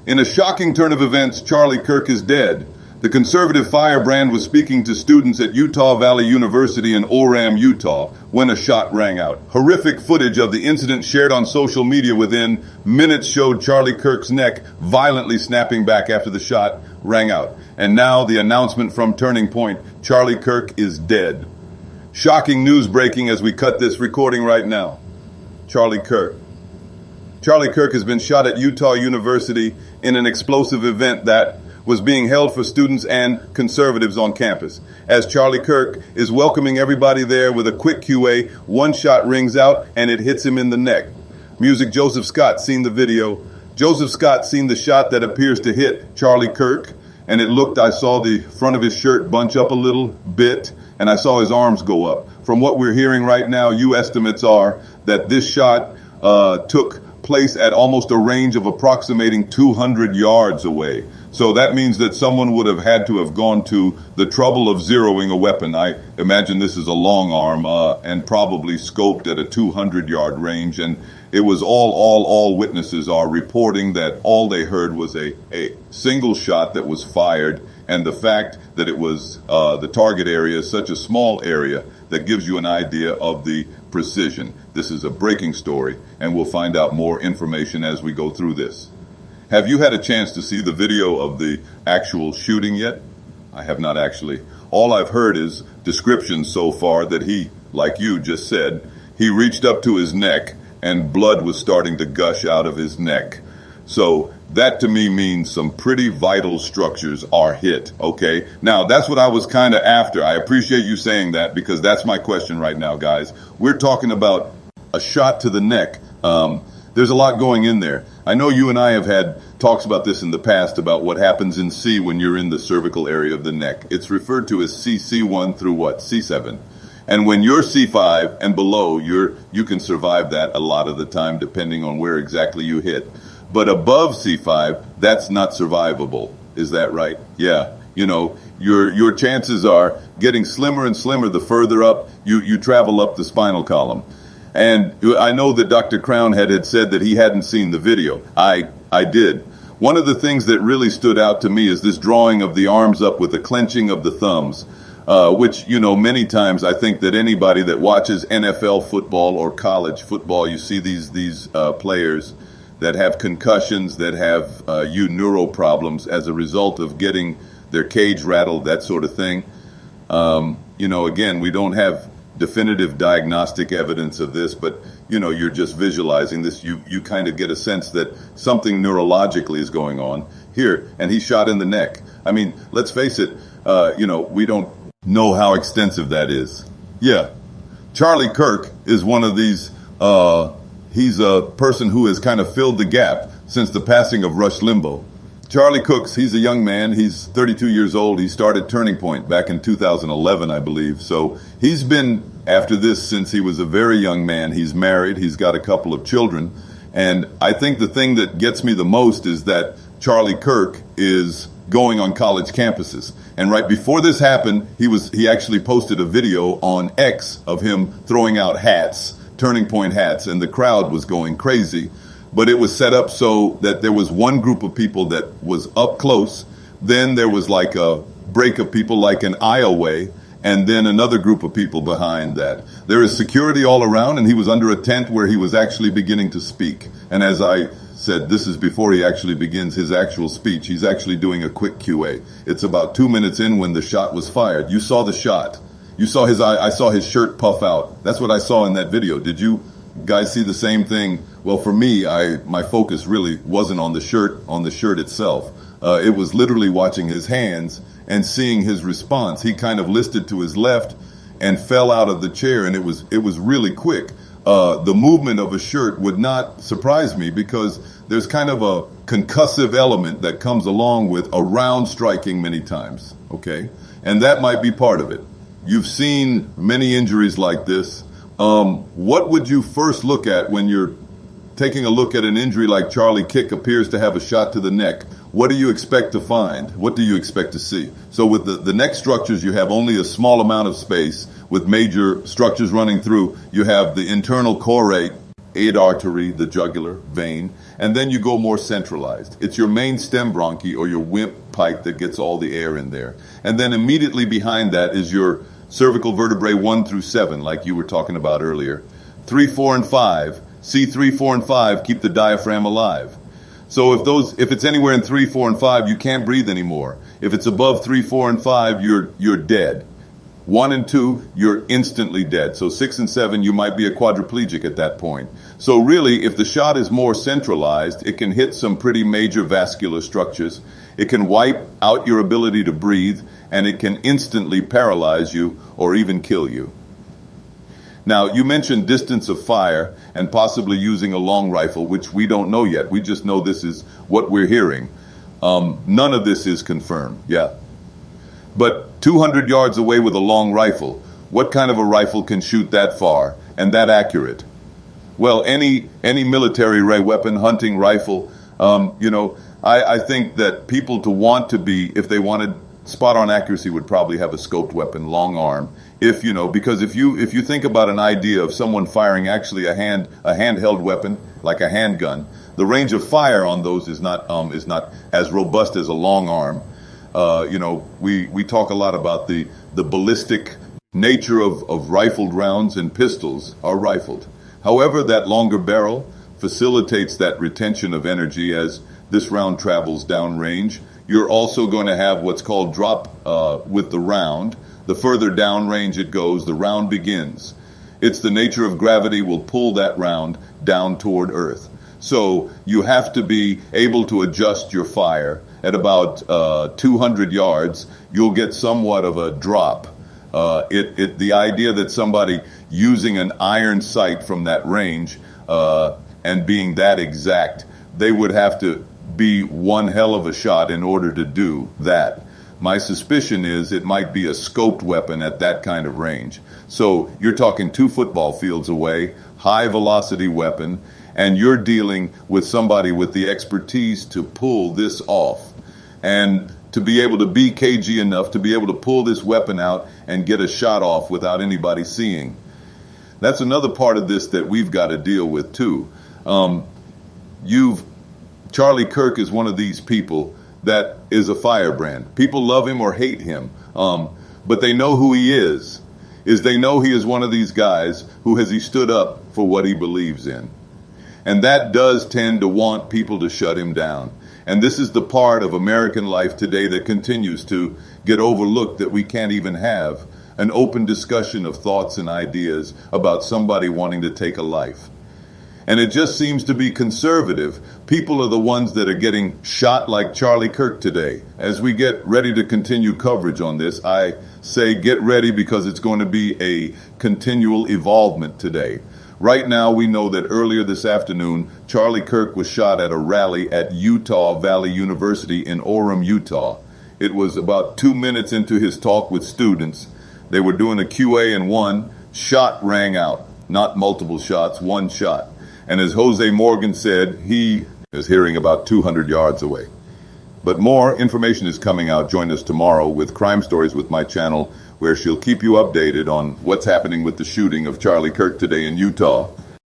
In a shocking turn of events, Charlie Kirk is dead. The conservative firebrand was speaking to students at Utah Valley University in Orem, Utah, when a shot rang out. Horrific footage of the incident shared on social media within minutes showed Charlie Kirk's neck violently snapping back after the shot rang out. And now the announcement from Turning Point, Charlie Kirk is dead. Shocking news breaking as we cut this recording right now. Charlie Kirk. Charlie Kirk has been shot at Utah University in an explosive event that was being held for students and conservatives on campus. As Charlie Kirk is welcoming everybody there with a quick QA, one shot rings out and it hits him in the neck. Music Joseph Scott seen the video. Joseph Scott seen the shot that appears to hit Charlie Kirk, and I saw the front of his shirt bunch up a little bit, and I saw his arms go up. From what we're hearing right now, estimates are that this shot took place at almost a range of approximating 200 yards away. So that means that someone would have had to have gone to the trouble of zeroing a weapon. I imagine this is a long arm and probably scoped at a 200-yard range. And it was all witnesses are reporting that all they heard was a single shot that was fired. And the fact that it was the target area is such a small area that gives you an idea of the precision. This is a breaking story, and we'll find out more information as we go through this. Have you had a chance to see the video of the actual shooting yet? I have not actually. All I've heard is descriptions so far that he, like you just said, he reached up to his neck and blood was starting to gush out of his neck. So that to me means some pretty vital structures are hit, okay? Now, that's what I was kind of after. I appreciate you saying that because that's my question right now, guys. We're talking about a shot to the neck. There's a lot going in there. I know you and I have had talks about this in the past about what happens in C when you're in the cervical area of the neck. It's referred to as C1 through what? C7. And when you're C5 and below, you can survive that a lot of the time depending on where exactly you hit. But above C5, that's not survivable. Is that right? Yeah. You know, your chances are getting slimmer and slimmer the further up you travel up the spinal column. And I know that Dr. Crown had said that he hadn't seen the video. I did. One of the things that really stood out to me is this drawing of the arms up with the clenching of the thumbs, which, you know, many times I think that anybody that watches NFL football or college football, you see these players that have concussions, that have neuro problems as a result of getting their cage rattled, that sort of thing. You know, again, we don't have definitive diagnostic evidence of this, but you know, you're just visualizing this. You kind of get a sense that something neurologically is going on here, and he's shot in the neck. I mean, let's face it, you know, we don't know how extensive that is. Yeah, Charlie Kirk is one of these, he's a person who has kind of filled the gap since the passing of Rush Limbaugh. Charlie Cooks, he's a young man. He's 32 years old. He started Turning Point back in 2011, I believe. So he's been after this since he was a very young man. He's married. He's got a couple of children. And I think the thing that gets me the most is that Charlie Kirk is going on college campuses. And right before this happened, he actually posted a video on X of him throwing out hats, Turning Point hats, and the crowd was going crazy. But it was set up so that there was one group of people that was up close. Then there was like a break of people like an aisle way, and then another group of people behind that. There is security all around, and he was under a tent where he was actually beginning to speak. And as I said, this is before he actually begins his actual speech. He's actually doing a quick QA. It's about 2 minutes in when the shot was fired. You saw the shot. You saw his eye. I saw his shirt puff out. That's what I saw in that video. Did you guys see the same thing? Well, for me, my focus really wasn't on the shirt itself. It was literally watching his hands and seeing his response. He kind of listed to his left and fell out of the chair, and it was really quick. The movement of a shirt would not surprise me because there's kind of a concussive element that comes along with a round striking many times, okay? And that might be part of it. You've seen many injuries like this. What would you first look at when you're taking a look at an injury like Charlie Kirk appears to have a shot to the neck? What do you expect to find? What do you expect to see? So with the neck structures, you have only a small amount of space with major structures running through. You have the internal chorate aid artery, the jugular vein, and then you go more centralized. It's your main stem bronchi or your windpipe that gets all the air in there. And then immediately behind that is your cervical vertebrae 1 through 7, like you were talking about earlier. 3, 4, and 5. C3, 4, and 5 keep the diaphragm alive. So if it's anywhere in 3, 4, and 5, you can't breathe anymore. If it's above 3, 4, and 5, you're dead. 1 and 2, you're instantly dead. So 6 and 7, you might be a quadriplegic at that point. So really, if the shot is more centralized, it can hit some pretty major vascular structures. It can wipe out your ability to breathe, and it can instantly paralyze you or even kill you. Now, you mentioned distance of fire and possibly using a long rifle, which we don't know yet. We just know this is what we're hearing. None of this is confirmed, yeah. But 200 yards away with a long rifle, what kind of a rifle can shoot that far and that accurate? Well, any military weapon, hunting rifle, I think that people to want to be, if they wanted spot-on accuracy, would probably have a scoped weapon, long arm. Because if you think about an idea of someone firing actually a handheld weapon, like a handgun, the range of fire on those is not as robust as a long arm. We talk a lot about the ballistic nature of rifled rounds, and pistols are rifled. However, that longer barrel facilitates that retention of energy as this round travels downrange. You're also going to have what's called drop with the round. The further downrange it goes, the round begins. It's the nature of gravity will pull that round down toward Earth. So you have to be able to adjust your fire. At about 200 yards, you'll get somewhat of a drop. The idea that somebody using an iron sight from that range and being that exact, they would have to be one hell of a shot in order to do that. My suspicion is it might be a scoped weapon at that kind of range. So you're talking 2 football fields away, high velocity weapon, and you're dealing with somebody with the expertise to pull this off and to be able to be cagey enough to be able to pull this weapon out and get a shot off without anybody seeing. That's another part of this that we've got to deal with too. Charlie Kirk is one of these people that is a firebrand. People love him or hate him, but they know who he is. They know he is one of these guys who he stood up for what he believes in. And that does tend to want people to shut him down. And this is the part of American life today that continues to get overlooked, that we can't even have an open discussion of thoughts and ideas about somebody wanting to take a life. And it just seems to be conservative. People are the ones that are getting shot like Charlie Kirk today. As we get ready to continue coverage on this, I say get ready, because it's going to be a continual evolvement today. Right now, we know that earlier this afternoon, Charlie Kirk was shot at a rally at Utah Valley University in Orem, Utah. It was about 2 minutes into his talk with students. They were doing a QA, and one shot rang out. Not multiple shots, one shot. And as Jose Morgan said, he is hearing about 200 yards away. But more information is coming out. Join us tomorrow with Crime Stories with my channel, where she'll keep you updated on what's happening with the shooting of Charlie Kirk today in Utah.